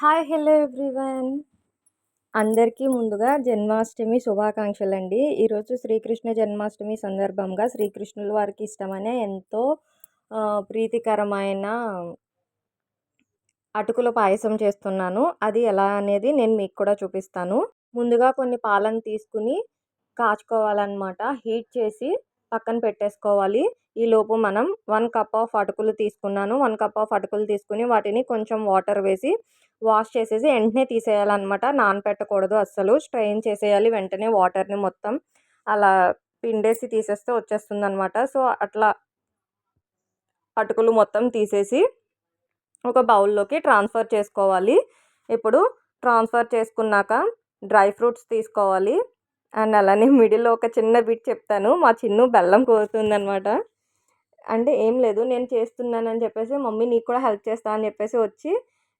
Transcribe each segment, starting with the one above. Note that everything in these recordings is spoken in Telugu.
Hi hello everyone. అందరికీ ముందుగా జన్మాష్టమి శుభాకాంక్షలండి. ఈరోజు శ్రీకృష్ణ జన్మాష్టమి సందర్భంగా శ్రీకృష్ణుల వారికి ఇష్టమైన ఎంతో ప్రీతికరమైన అటుకుల పాయసం చేస్తున్నాను. అది ఎలా అనేది నేను మీకు కూడా చూపిస్తాను. ముందుగా కొన్ని పాలను తీసుకుని కాచుకోవాలన్నమాట. హీట్ చేసి పక్కన పెట్టేసుకోవాలి. ఈలోపు మనం 1 కప్ ఆఫ్ అటుకులు తీసుకున్నాను. 1 కప్ ఆఫ్ అటుకులు తీసుకుని వాటిని కొంచెం వాటర్ వేసి వాష్ చేసేసి వెంటనే తీసేయాలన్నమాట. నానపెట్టకూడదు అస్సలు. స్ట్రెయిన్ చేసేయాలి వెంటనే వాటర్ని మొత్తం. అలా పిండేసి తీసేస్తే వచ్చేస్తుందన్నమాట. సో అట్లా అటుకులు మొత్తం తీసేసి ఒక బౌల్లోకి ట్రాన్స్ఫర్ చేసుకోవాలి. ఇప్పుడు ట్రాన్స్ఫర్ చేసుకున్నాక డ్రై ఫ్రూట్స్ తీసుకోవాలి. అండ్ అలానే మిడిల్లో ఒక చిన్న బిట్ చెప్తాను. మా చిన్ను బెల్లం కోరుతుందనమాట. అంటే ఏం లేదు, నేను చేస్తున్నానని చెప్పేసి మమ్మీ నీకు కూడా హెల్ప్ చేస్తా అని చెప్పేసి వచ్చి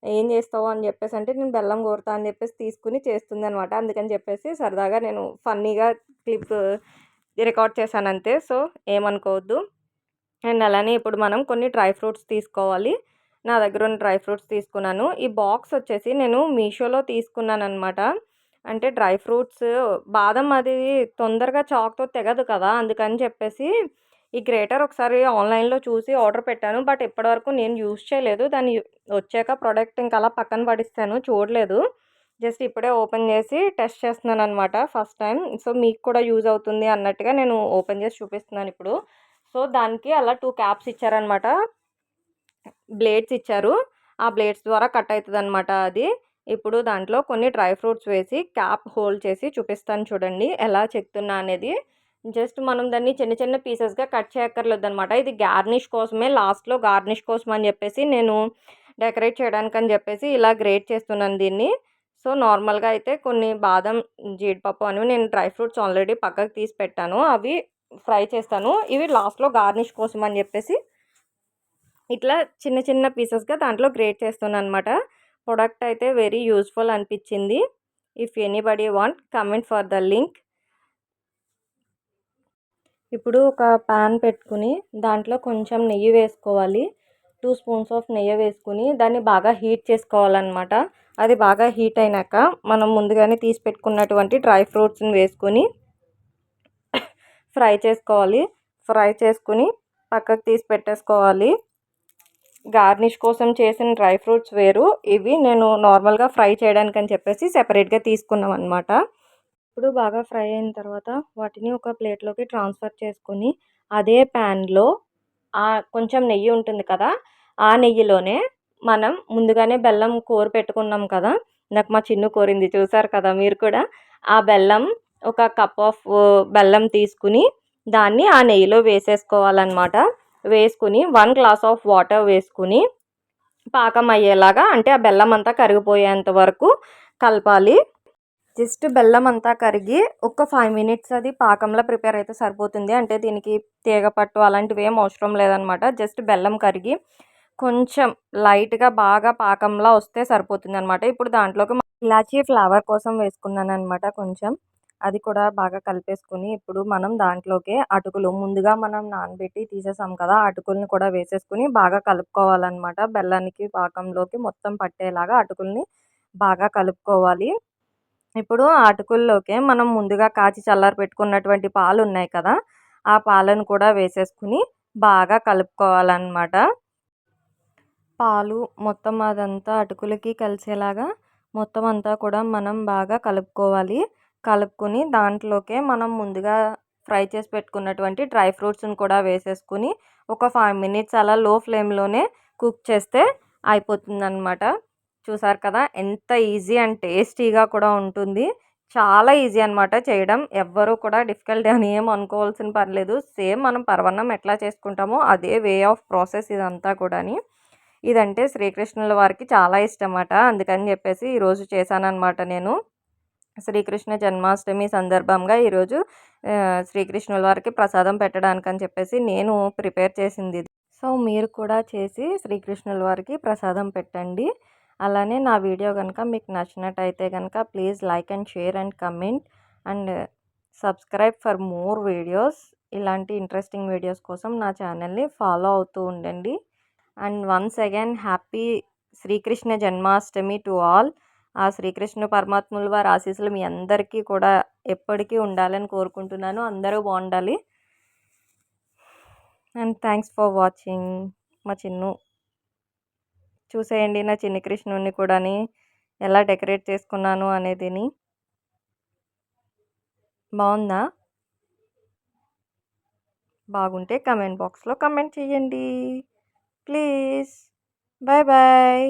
ఏం చేస్తావు అని చెప్పేసి అంటే నేను బెల్లం కోరుతా అని చెప్పేసి తీసుకుని చేస్తుందనమాట. అందుకని చెప్పేసి సరదాగా నేను ఫన్నీగా క్లిప్ రికార్డ్ చేశాను అంతే. సో ఏమనుకోవద్దు. అండ్ అలానే ఇప్పుడు మనం కొన్ని డ్రై ఫ్రూట్స్ తీసుకోవాలి. నా దగ్గర ఉన్న డ్రై ఫ్రూట్స్ తీసుకున్నాను. ఈ బాక్స్ వచ్చేసి నేను మీషోలో తీసుకున్నానమాట. అంటే డ్రై ఫ్రూట్స్ బాదం అది తొందరగా చాక్తో తెగదు కదా, అందుకని చెప్పేసి ఈ గ్రేటర్ ఒకసారి ఆన్లైన్లో చూసి ఆర్డర్ పెట్టాను. బట్ ఇప్పటివరకు నేను యూజ్ చేయలేదు. దాన్ని వచ్చాక ప్రోడక్ట్ ఇంకా అలా పక్కన పడిస్తాను, చూడలేదు. జస్ట్ ఇప్పుడే ఓపెన్ చేసి టెస్ట్ చేస్తున్నాను అనమాట ఫస్ట్ టైం. సో మీకు కూడా యూజ్ అవుతుంది అన్నట్టుగా నేను ఓపెన్ చేసి చూపిస్తున్నాను ఇప్పుడు. సో దానికి అలా 2 క్యాప్స్ ఇచ్చారనమాట. బ్లేడ్స్ ఇచ్చారు. ఆ బ్లేడ్స్ ద్వారా కట్ అవుతుంది అనమాట అది. ఇప్పుడు దాంట్లో కొన్ని డ్రై ఫ్రూట్స్ వేసి క్యాప్ హోల్డ్ చేసి చూపిస్తాను చూడండి ఎలా చెక్తున్నా అనేది. జస్ట్ మనం దాన్ని చిన్న చిన్న పీసెస్గా కట్ చేయక్కర్లేదు అనమాట. ఇది గార్నిష్ కోసమే, లాస్ట్లో గార్నిష్ కోసం అని చెప్పేసి నేను డెకరేట్ చేయడానికి అని చెప్పేసి ఇలా గ్రేట్ చేస్తున్నాను దీన్ని. సో నార్మల్గా అయితే కొన్ని బాదం, జీడిపప్పు అనేవి నేను డ్రై ఫ్రూట్స్ ఆల్రెడీ పక్కకు తీసి పెట్టాను, అవి ఫ్రై చేస్తాను. ఇవి లాస్ట్లో గార్నిష్ కోసం అని చెప్పేసి ఇట్లా చిన్న చిన్న పీసెస్గా దాంట్లో గ్రేట్ చేస్తున్నాను అనమాట. ప్రొడక్ట్ అయితే వెరీ యూస్ఫుల్ అనిపించింది. If anybody want comment for the link. ఇప్పుడు ఒక ప్యాన్ పెట్టుకుని దాంట్లో కొంచెం నెయ్యి వేసుకోవాలి. 2 స్పూన్స్ ఆఫ్ నెయ్యి వేసుకుని దాన్ని బాగా హీట్ చేసుకోవాలన్నమాట. అది బాగా హీట్ అయినాక మనం ముందుగానే తీసి పెట్టుకున్నటువంటి డ్రై ఫ్రూట్స్ని వేసుకుని ఫ్రై చేసుకోవాలి. ఫ్రై చేసుకుని పక్కకు తీసి పెట్టేసుకోవాలి. గార్నిష్ కోసం చేసిన డ్రై ఫ్రూట్స్ వేరు, ఇవి నేను నార్మల్గా ఫ్రై చేయడానికి అని చెప్పేసి సెపరేట్గా తీసుకున్నాం అనమాట. ఇప్పుడు బాగా ఫ్రై అయిన తర్వాత వాటిని ఒక ప్లేట్లోకి ట్రాన్స్ఫర్ చేసుకొని అదే ప్యాన్లో కొంచెం నెయ్యి ఉంటుంది కదా, ఆ నెయ్యిలోనే మనం ముందుగానే బెల్లం కోరి పెట్టుకున్నాం కదా. నాకు మా చిన్ను కోరింది చూసారు కదా మీరు కూడా. ఆ బెల్లం ఒక కప్ ఆఫ్ బెల్లం తీసుకుని దాన్ని ఆ నెయ్యిలో వేసేసుకోవాలన్నమాట. వేసుకుని 1 గ్లాస్ ఆఫ్ వాటర్ వేసుకుని పాకం అయ్యేలాగా, అంటే ఆ బెల్లం అంతా కరిగిపోయేంత వరకు కలపాలి. జస్ట్ బెల్లం అంతా కరిగి ఒక 5 మినిట్స్ అది పాకంలో ప్రిపేర్ అయితే సరిపోతుంది. అంటే దీనికి తీగ పట్టు అలాంటివి ఏం అవసరం లేదనమాట. జస్ట్ బెల్లం కరిగి కొంచెం లైట్గా బాగా పాకంలా వస్తే సరిపోతుంది అనమాట. ఇప్పుడు దాంట్లోకి ఇలాచీ ఫ్లేవర్ కోసం వేసుకున్నాను అనమాట కొంచెం. అది కూడా బాగా కలిపేసుకుని ఇప్పుడు మనం దాంట్లోకి అటుకులు ముందుగా మనం నానబెట్టి తీసేసాం కదా, అటుకుల్ని కూడా వేసేసుకుని బాగా కలుపుకోవాలన్నమాట. బెల్లానికి పాకంలోకి మొత్తం పట్టేలాగా అటుకుల్ని బాగా కలుపుకోవాలి. ఇప్పుడు ఆ అటుకుల్లోకి మనం ముందుగా కాచి చల్లారి పెట్టుకున్నటువంటి పాలు ఉన్నాయి కదా, ఆ పాలను కూడా వేసేసుకుని బాగా కలుపుకోవాలన్నమాట. పాలు మొత్తం అదంతా అటుకులకి కలిసేలాగా మొత్తం అంతా కూడా మనం బాగా కలుపుకోవాలి. కలుపుకుని దాంట్లోకే మనం ముందుగా ఫ్రై చేసి పెట్టుకున్నటువంటి డ్రై ఫ్రూట్స్ని కూడా వేసేసుకుని ఒక 5 మినిట్స్ అలా లో ఫ్లేమ్లోనే కుక్ చేస్తే అయిపోతుందన్నమాట. చూసారు కదా ఎంత ఈజీ అండ్ టేస్టీగా కూడా ఉంటుంది. చాలా ఈజీ అనమాట చేయడం. ఎవ్వరూ కూడా డిఫికల్ట్ అని ఏం అనుకోవాల్సిన పర్లేదు. సేమ్ మనం పరవన్నం ఎట్లా చేసుకుంటామో అదే వే ఆఫ్ ప్రాసెస్ ఇదంతా కూడాని. ఇదంటే శ్రీకృష్ణుల వారికి చాలా ఇష్టమట, అందుకని చెప్పేసి ఈరోజు చేశానన్నమాట నేను. శ్రీకృష్ణ జన్మాష్టమి సందర్భంగా ఈరోజు శ్రీకృష్ణుల వారికి ప్రసాదం పెట్టడానికని చెప్పేసి నేను ప్రిపేర్ చేసింది ఇది. సో మీరు కూడా చేసి శ్రీకృష్ణుల వారికి ప్రసాదం పెట్టండి. అలానే నా వీడియో కనుక మీకు నచ్చినట్టయితే కనుక please like and share and comment and subscribe for more videos. ఇలాంటి ఇంట్రెస్టింగ్ వీడియోస్ కోసం నా ఛానల్ని ఫాలో అవుతూ ఉండండి. And once again happy Sri Krishna Janmashtami to all. ఆ శ్రీకృష్ణ పరమాత్ముల వారి ఆశీస్సులు మీ అందరికీ కూడా ఎప్పటికీ ఉండాలని కోరుకుంటున్నాను. అందరూ బాగుండాలి. And thanks for watching. మా చిన్ను చూసేయండి, నా చిన్ని కృష్ణుడిని కూడాని ఎలా డెకరేట్ చేసుకున్నాను అనేదిని. బాగుందా? బాగుంటే కమెంట్ బాక్స్లో కమెంట్ చేయండి ప్లీజ్. Bye bye.